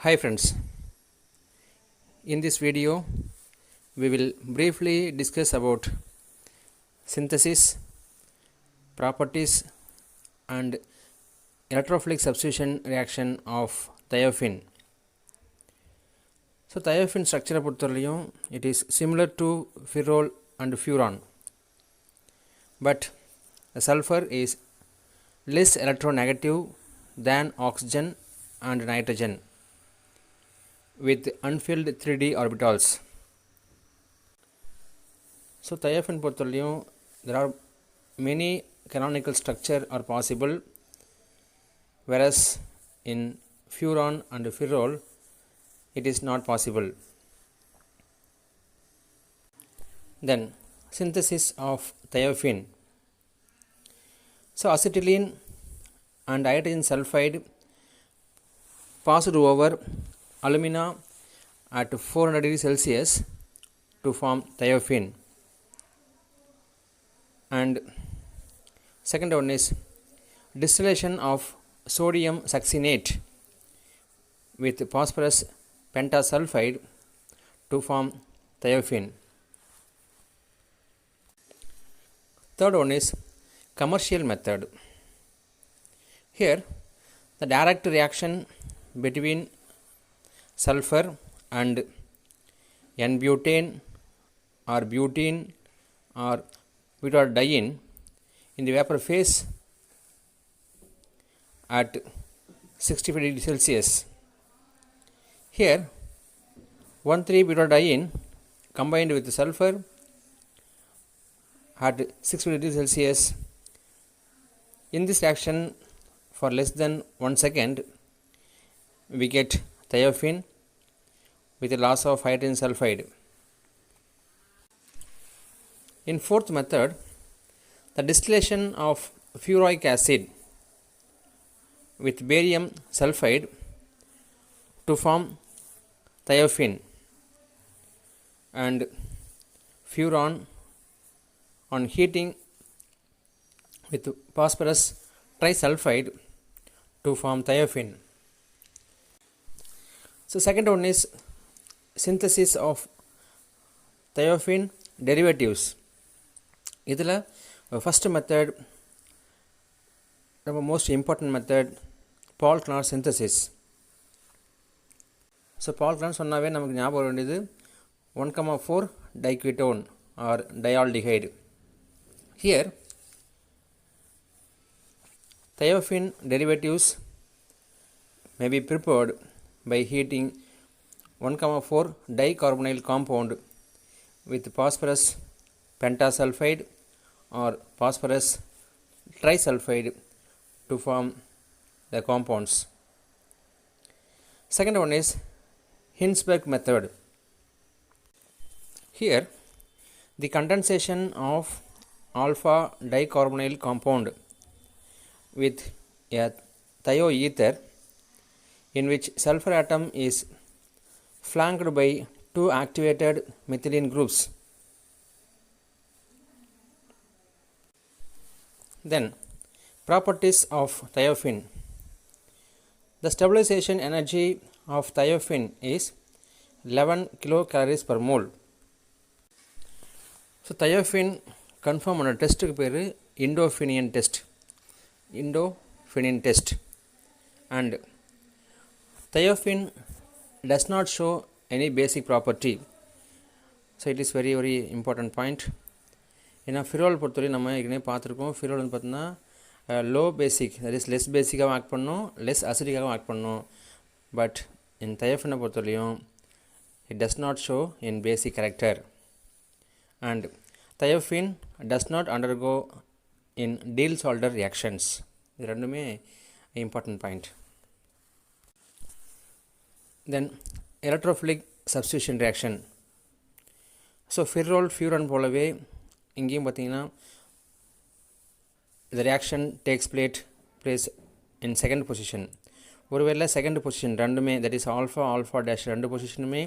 Hi friends, in this video we will briefly discuss about synthesis, properties and electrophilic substitution reaction of thiophene. So thiophene structure பொறுத்தவரையிலும் it is similar to ferrol and furan, but the sulfur is less electronegative than oxygen and nitrogen with unfilled 3d orbitals. So thiophene பொறுத்தவரையிலும் there are many canonical structure are possible, whereas in furan and ferrol it is not possible. Then synthesis of thiophene. So acetylene and hydrogen sulfide passed over alumina at 400 degrees Celsius to form thiophene. And second one is distillation of sodium succinate with phosphorus pentasulfide to form thiophene. Third one is commercial method. Here the direct reaction between sulfur and N-butane or butene or butadiene in the vapor phase at 65 degrees Celsius. Here 1,3-butadiene combined with sulfur at 60 degrees Celsius. In this reaction for less than 1 second we get thiophene with a loss of hydrogen sulfide. In fourth method, the distillation of furic acid with barium sulfide to form thiophene and furan on heating with phosphorus trisulfide to form thiophene. So second one is synthesis of thiophene derivatives. இதில் first method the most important method Paul-Knorr synthesis. So Paul-Knorr சொன்னாவே நமக்கு ஞாபகம் வேண்டியது 1,4 diketone or dialdehyde. Here thiophene derivatives may be prepared by heating 1,4 dicarbonyl compound with phosphorus pentasulfide or phosphorus trisulfide to form the compounds. Second one is Hinsberg method. Here the condensation of alpha dicarbonyl compound with a thioether in which sulfur atom is flanked by two activated methylene groups. Then properties of thiophene. The stabilization energy of thiophene is 11 kilocalories per mole. So thiophene confirm on a test பேரு Indofinian test. Indofinian test. And thiophene does not show any basic property. So it is very very important point. ஏன்னா ஃபிரோல் பொறுத்தவரை நம்ம ஏற்கனவே பார்த்துருக்கோம். Pyrrole வந்து பார்த்தோன்னா low basic, that is less பேசிக்காகவும் act பண்ணணும், லெஸ் அசிடிக்காகவும் ஆக்ட் பண்ணணும். பட் இன் தயோஃபினை பொறுத்தவரையும் it does not show in basic character. And thiophene does not undergo in Diels-Alder reactions. இது ரெண்டுமே important point. Then electrophilic substitution reaction. So ferrol furan போலவே இங்கேயும் பார்த்தீங்கன்னா the reaction takes place in second position. ஒருவேளை second position ரெண்டுமே, that is alpha dash ரெண்டு பொசிஷனுமே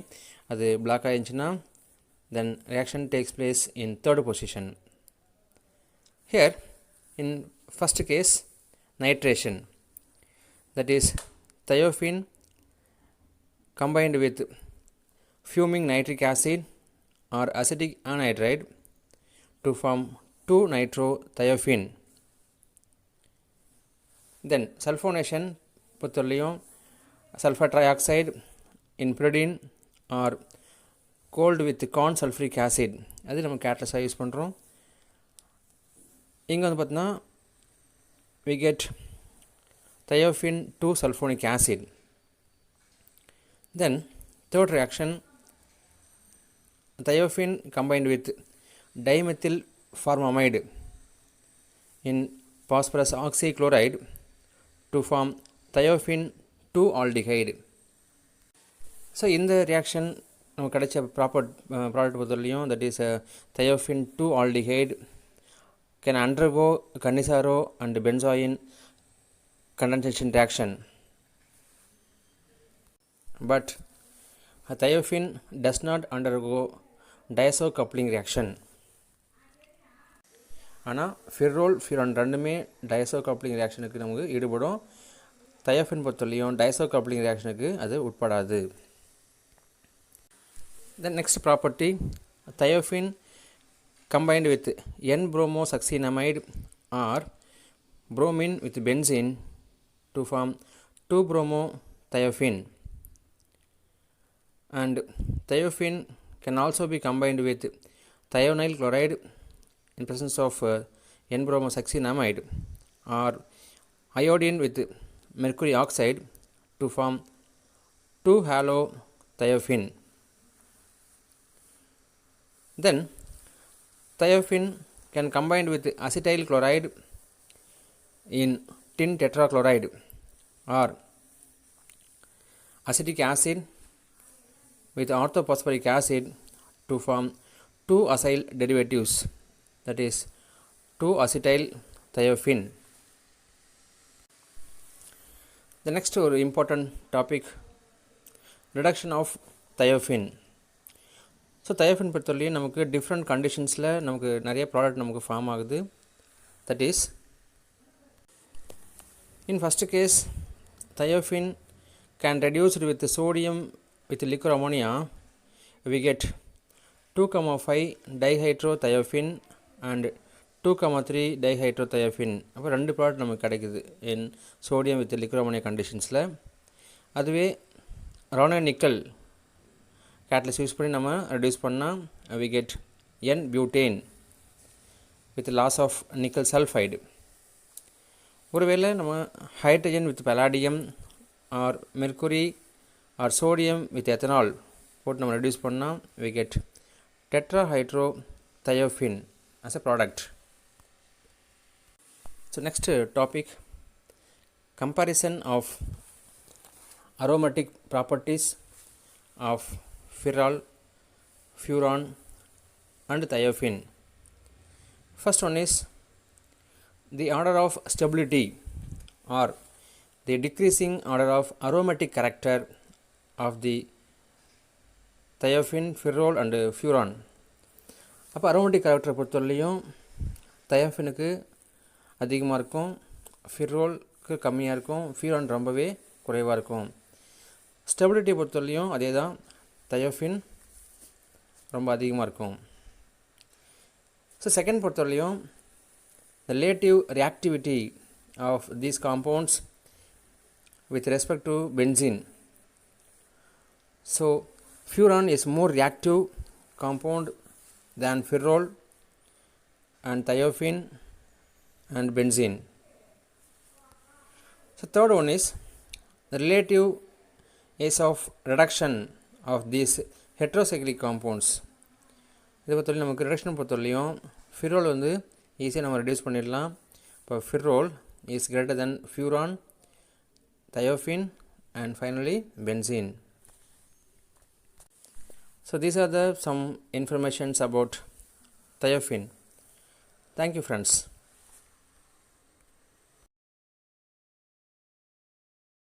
அது black ஆகிடுச்சுன்னா then reaction takes place in third position. Here in first case nitration, that is thiophene combined with fuming nitric acid or acetic anhydride to form 2-nitrothiophene. Then sulfonation பொறுத்தவரையிலையும் sulfur trioxide in pyridine or cold with corn sulfuric acid அது நம்ம கேட்டலிஸ்டாக use பண்ணுறோம். இங்கே வந்து பார்த்தீங்கன்னா we get thiophene 2-sulfonic acid. Then third reaction, thiophene combined with dimethyl formamide in phosphorus oxychloride to form thiophene 2-aldehyde. So in the reaction நமக்கு கிடைச்ச product பொறுத்தவரையிலையும் that is thiophene 2-aldehyde can undergo Cannizzaro and benzoin condensation reaction, but thiophene does not undergo diazo coupling reaction. ஆனால் ஃபிர்ரோல் furan ரெண்டுமே Daiso coupling ரியாக்ஷனுக்கு நமக்கு ஈடுபடும். தயோஃபின் பொறுத்தவரையிலையும் Daiso coupling ரியாக்ஷனுக்கு அது உட்படாது. The next property, thiophene combined with N-bromosuccinamide or bromine with benzene to form 2-bromothiophene. And thiophene can also be combined with thionyl chloride in presence of N-bromosuccinamide or iodine with mercury oxide to form 2-halothiophene. Then thiophene can combine with acetyl chloride in tin tetrachloride or acetic acid with orthophosphoric acid to form 2 acyl derivatives, that is 2-acetyl thiophene. The next important topic, reduction of thiophene. So தயோஃபின் பொறுத்தவரையிலையும் நமக்கு different கண்டிஷன்ஸில் நமக்கு நிறைய product நமக்கு form ஆகுது. That is in first case thiophene can reduce with sodium with liquor ammonia, we get 2,5 dihydrothiophene and 2,3 dihydrothiophene. அப்போ ரெண்டு product நமக்கு கிடைக்குது இன் சோடியம் வித் லிக்விட் அமோனியா கண்டிஷன்ஸில். அதுவே ரானோ நிக்கல் கேட்டலிஸ்ட் யூஸ் பண்ணி நம்ம ரெடியூஸ் பண்ணால் we get N-butane with loss of nickel sulfide. ஒருவேளை நம்ம hydrogen with palladium or mercury or sodium with ethanol போட்டு நம்ம ரெடியூஸ் பண்ணால் we get tetrahydrothiophene as a product. So next topic, comparison of aromatic properties of pherol, furan and thiophene. First one is the order of stability or the decreasing order of aromatic character of the thiophene, pherol and furan. அப்போ aromatic கேரக்டரை பொறுத்தவரையிலையும் தயோஃபினுக்கு அதிகமாக இருக்கும், ஃபிரோலுக்கு கம்மியாக இருக்கும், furan ரொம்பவே குறைவாக இருக்கும். ஸ்டெபிலிட்டி பொறுத்தவரையிலையும் அதே தான், தயோஃபின் ரொம்ப அதிகமாக இருக்கும். ஸோ செகண்ட் பொறுத்தவரையிலையும் the relative reactivity of these compounds with respect to benzene. So furan is more reactive compound than pherol and thiophene and benzene. So third one is the relative ease of reduction of these heterocyclic compounds. இதை பொறுத்தவரையும் நமக்கு reduction பொறுத்தவரையிலையும் ஃபிரோல் வந்து ஈஸியாக நம்ம reduce பண்ணிடலாம். இப்போ pyrrole is greater than furan, thiophene and finally benzene. So these are the some informations about thiophene. Thank you friends.